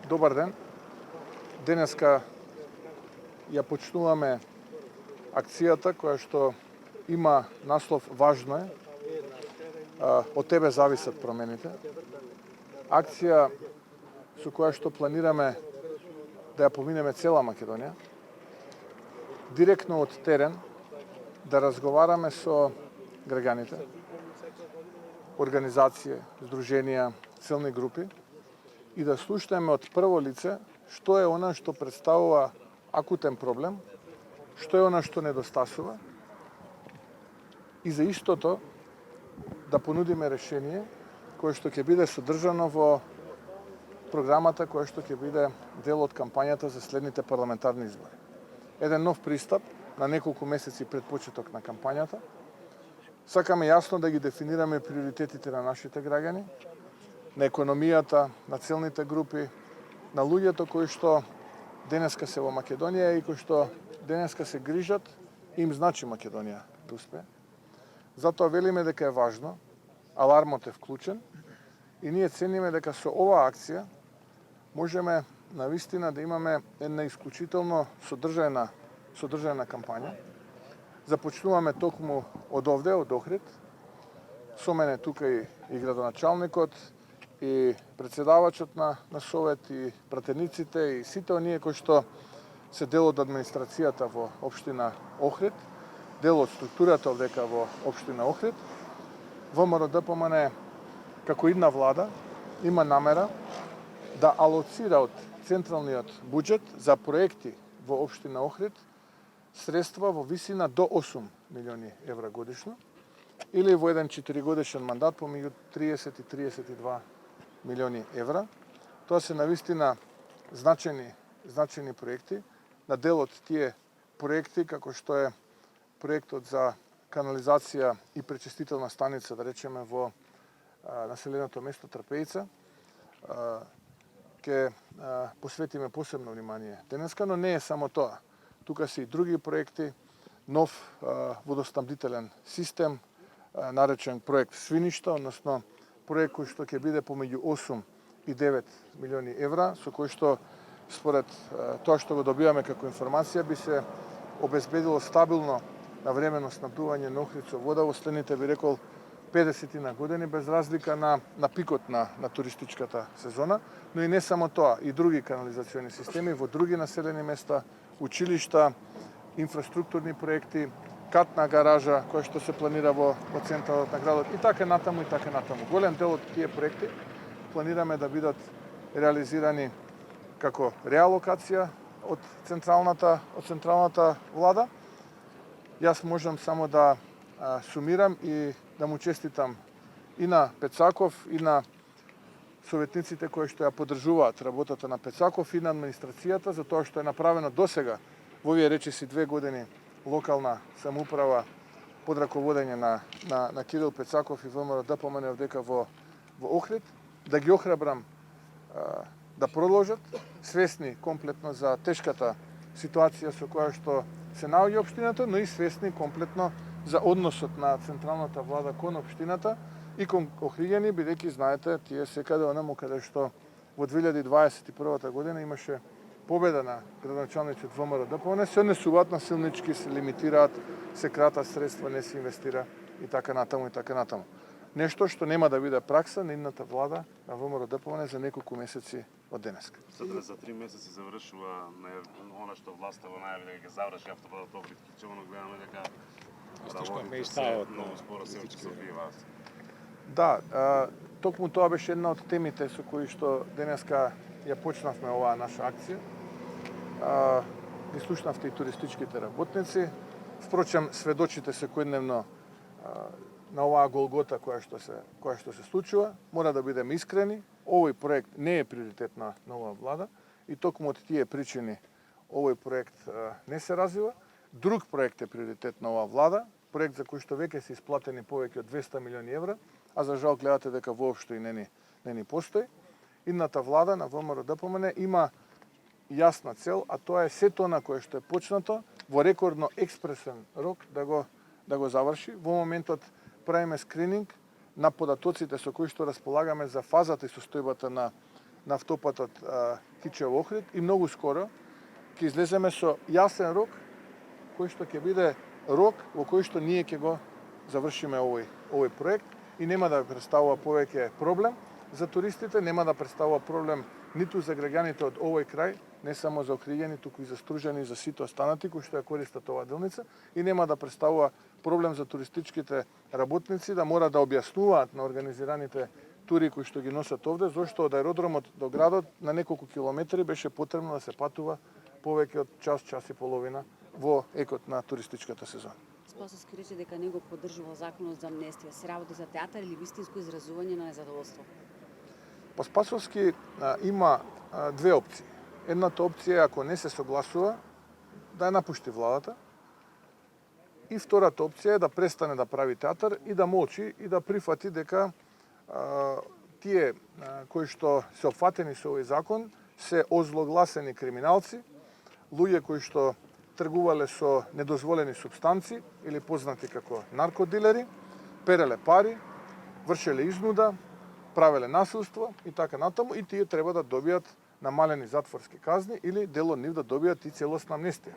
Добар ден. Денеска ја почнуваме акцијата која што има наслов Важно е. Од тебе зависат промените. Акција со која што планираме да ја поминеме цела Македонија. Директно од терен да разговараме со граѓаните, организации, здруженија, целни групи и да слушнеме од прво лице што е она што представува акутен проблем, што е она што недостасува и за истото да понудиме решение кое што ќе биде содржано во програмата која што ќе биде дел од кампањата за следните парламентарни избори. Еден нов пристап на неколку месеци пред почеток на кампањата. Сакаме јасно да ги дефинираме приоритетите на нашите граѓани, на економијата, на целните групи, на луѓето кои што денеска се во Македонија и кои што денеска се грижат, им значи Македонија да успее. Затоа велиме дека е важно, алармот е вклучен и ние цениме дека со оваа акција можеме навистина да имаме една исклучително содржајна кампања. Започнуваме токму од овде, од Охрид. Со мене тука и градоначалникот, и председавачот на Совет, и пратениците, и сите оние кои што се дел од администрацијата во општина Охрид, дел од структурата овдека во општина Охрид. ВМРО-ДПМНЕ како идна влада има намера да алоцира од централниот буџет за проекти во општина Охрид средства во висина до 8 милиони евра годишно или во еден 4-годишен мандат помеѓу 30 и 32 милиони евра. Тоа се навистина значајни проекти. На дел од тие проекти, како што е проектот за канализација и пречистителна станица, да речеме, во населеното место Трпејица, ќе посветиме посебно внимание денеска, но не е само тоа. Тука се и други проекти, нов водоснабдителен систем, наречен проект Свиништа, односно проект кој што ќе биде помеѓу 8 и 9 милиони евра, со кој што според тоа што го добиваме како информација би се обезбедило стабилно навремено снабдување на Охрид со вода во следните, би рекол, 50 на години, без разлика на пикот на туристичката сезона, но и не само тоа, и други канализациони системи во други населени места, училишта, инфраструктурни проекти, катна гаража која што се планира во центарот на градот и така натаму и така натаму. Голем дел од тие проекти планираме да бидат реализирани како реалокација од централната влада. Јас можам само да сумирам и да му честитам и на Пецаков и на советниците кои што ја поддржуваат работата на Пецаков и на администрацијата за тоа што е направено досега во овие речиси 2 години локална самоуправа под раководење на Кирил Пецаков и ВМРО-ДПМНЕ овдека во Охрид, да ги охрабрам да продолжат, свесни комплетно за тешката ситуација со која што се наоѓа општината, но и свесни комплетно за односот на централната влада кон општината и кон охриѓани, бидејќи знаете, тие секаде онаму каде што во 2021 година имаше победа на градоначалницот ВМРО-ДПМНЕ, се однесуваат насилнички, се лимитираат, се кратат средства, не се инвестира и така натаму и така натаму. Нешто што нема да биде пракса на идната влада на ВМРО-ДПМНЕ за неколку месеци од денеска. Сутре за 3 месеци завршува она што власта во најави дека ќе заврши автопатот Охрид Кичевано, гледаме дека работите се многу споро се одвиваат. Да, токму тоа беше една од темите со кои што денеска ја почнавме оваа наша акција. Ги слушнавте и туристичките работници. Впрочем, сведочите секојдневно на оваа голгота која што се случува. Мора да бидеме искрени. Овој проект не е приоритет на оваа влада и токму од тие причини овој проект не се развива. Друг проект е приоритет на оваа влада, проект за кој што веќе се исплатени повеќе од 200 милиони евра, а за жал гледате дека воопшто и не ни постои. Идната влада на ВМРО-ДПМНЕ има јасна цел, а тоа е сето на кое што е почнато во рекордно експресен рок да го заврши. Во моментот правиме скрининг на податоците со кои што располагаме за фазата и состојбата на автопатот тича во Охрид и многу скоро ќе излеземе со јасен рок кој што ќе биде рок во кој што ние ќе го завршиме овој проект и нема да представува повеќе проблем за туристите, нема да представува проблем ниту за граѓаните од овој крај, не само за Охриѓани, туку и за Стружани и за сите останати кои што ја користат оваа делница и нема да представува проблем за туристичките работници да мора да објаснуваат на организираните тури кои што ги носат овде, зашто од аеродромот до градот на неколку километри беше потребно да се патува повеќе од час и половина во екот на туристичката сезона. Спасовски рече дека не го поддржува законот за амнестија. Се работи за театар или вистинско изразување на незадоволство? Па Спасовски има две опции. Едната опција е ако не се согласува да ја напушти владата. И втората опција е да престане да прави театар и да молчи и да прифати дека тие кои што се опфатени со овој закон се озлогласени криминалци, луѓе кои што тргувале со недозволени супстанци или познати како наркодилери, переле пари, вршеле изнуда, правеле насилство и така натаму и тие треба да добијат намалени затворски казни или дел од нив да добијат и целосна амнестија,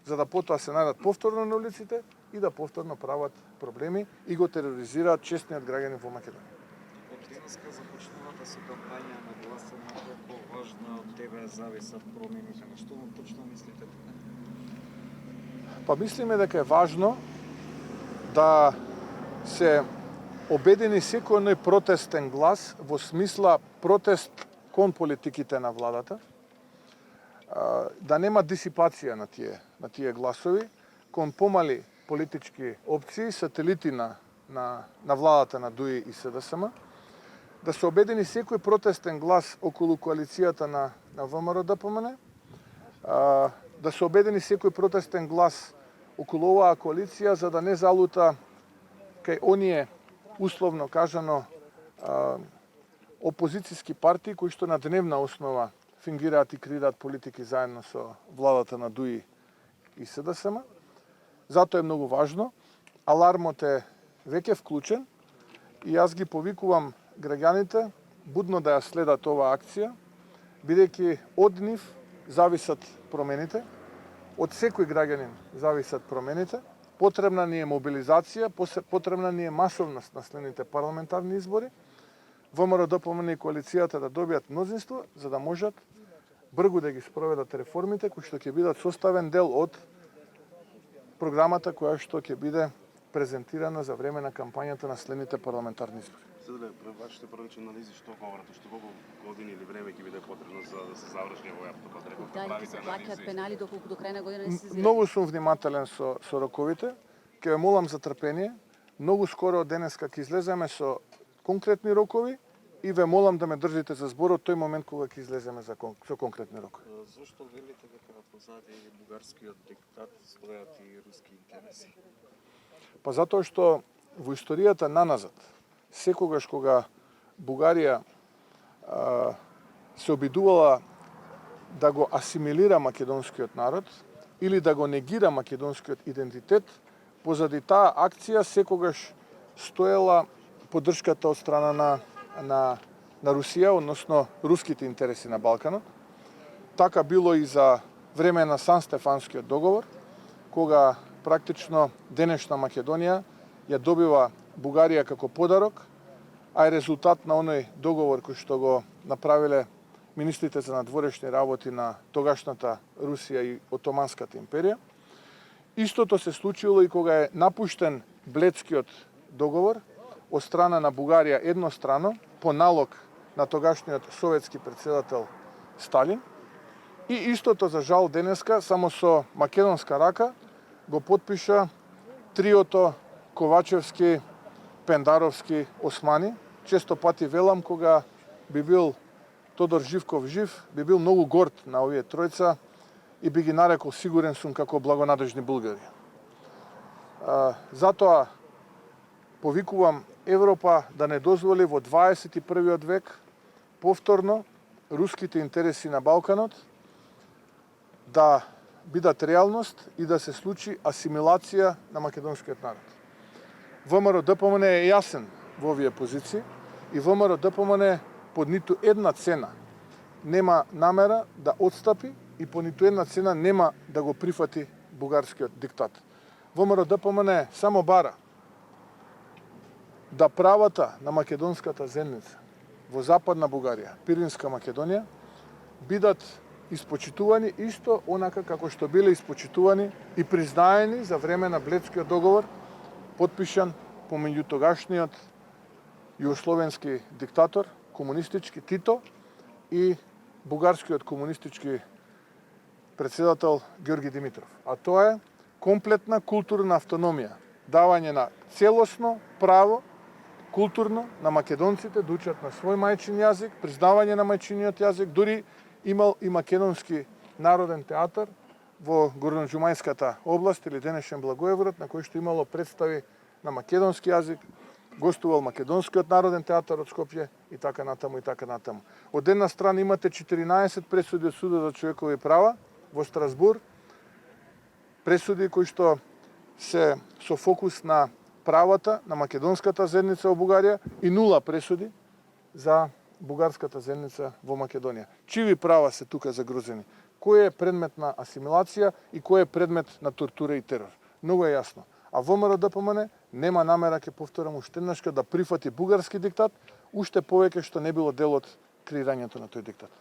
за да потоа се најдат повторно на улиците и да повторно прават проблеми и го тероризираат честниот граѓанин во Македонија. Од денеска започнувата со кампања на гласање, колку важна од тебе зависат промените, на што точно мислите тука? Па мислиме дека е важно да се обедини секој оној протестен глас во смисла протест кон политиките на владата, да нема дисипација на тие гласови кон помали политички опции, сателити на владата на ДУИ и СДСМ, да се обедини секој протестен глас околу коалицијата на ВМРО-ДПМН, да се обедини секој протестен глас околу оваа коалиција за да не залута кај оние условно кажано опозицијски партии кои што на дневна основа фингираат и креираат политики заедно со владата на ДУИ и СДСМ. Затоа е многу важно. Алармот е веќе вклучен и јас ги повикувам граѓаните будно да ја следат оваа акција, бидејќи од нив зависат промените, од секој граѓанин зависат промените. Потребна ни е мобилизација, потребна ни е масовност на следните парламентарни избори, ВМРО-ДПМН и коалицијата да добијат мнозинство, за да можат бргу да ги спроведат реформите кои што ќе бидат составен дел од програмата која што ќе биде презентирана за време на кампањата на следните парламентарни избори. Седеле, вашите првични анализи што говорат, што колку години или време ќе биде потребно за да се заврши овој автопат? Дали ќе се плаќаат пенали доколку до крај на година не се изгради? Многу сум внимателен со роковите. Ќе ве молам за трпение. Многу скоро од денеска ќе излеземе со конкретни рокови и ве молам да ме држите за збор од тој момент кога ќе излеземе со конкретни рокови. Зошто велите дека позади бугарскиот диктат стојат и руски интереси? Па затоа што во историјата наназад, секогаш кога Бугарија се обидувала да го асимилира македонскиот народ или да го негира македонскиот идентитет, позади таа акција секогаш стоела поддршката од страна на Русија, односно руските интереси на Балканот. Така било и за време на Сан-Стефанскиот договор, кога практично денешна Македонија ја добива Бугарија како подарок, а е резултат на оној договор кој што го направиле министрите за надворешни работи на тогашната Русија и Отоманската империја. Истото се случило и кога е напуштен Бледскиот договор од страна на Бугарија еднострано по налог на тогашниот советски претседател Сталин. И истото за жал денеска само со македонска рака го потпиша триото Ковачевски, Пендаровски, Османи. Често пати велам кога би бил Тодор Живков жив, би бил многу горд на овие тројца и би ги нарекол, сигурен сум, како благонадежни булгари. Затоа повикувам Европа да не дозволи во 21. век повторно руските интереси на Балканот да бидат реалност и да се случи асимилација на македонскиот народ. ВМРО-ДПМН е јасен во овие позиции и ВМРО-ДПМН под ниту една цена нема намера да отстапи и по ниту една цена нема да го прифати бугарскиот диктат. ВМРО-ДПМН само бара да правата на македонската земница во Западна Бугарија, Пиринска Македонија, бидат испочитувани исто онака како што биле испочитувани и признаени за време на Бледскиот договор, потпишан помеѓу тогашниот југословенски диктатор, комунистички Тито и бугарскиот комунистички председател Георги Димитров. А тоа е комплетна културна автономија, давање на целосно право културно на македонците да учат на свој мајчин јазик, признавање на мајчиниот јазик, дури имал и македонски народен театар во Горноџумајската област или денешен Благоевград, на кој што имало представи на македонски јазик, гостувал македонскиот народен театар од Скопје и така натаму и така натаму. Од една страна имате 14 пресуди од Судот за човекови права во Страсбур, пресуди кои што се со фокус на правата на македонската заедница во Бугарија и 0 пресуди за бугарската заедница во Македонија. Чиви права се тука загрозени? Кој е предмет на асимилација и кој е предмет на тортура и терор? Многу е јасно. А ВМРО-ДПМН нема намера, ќе повторам уште еднашка, да прифати бугарски диктат, уште повеќе што не било дел од креирањето на тој диктат.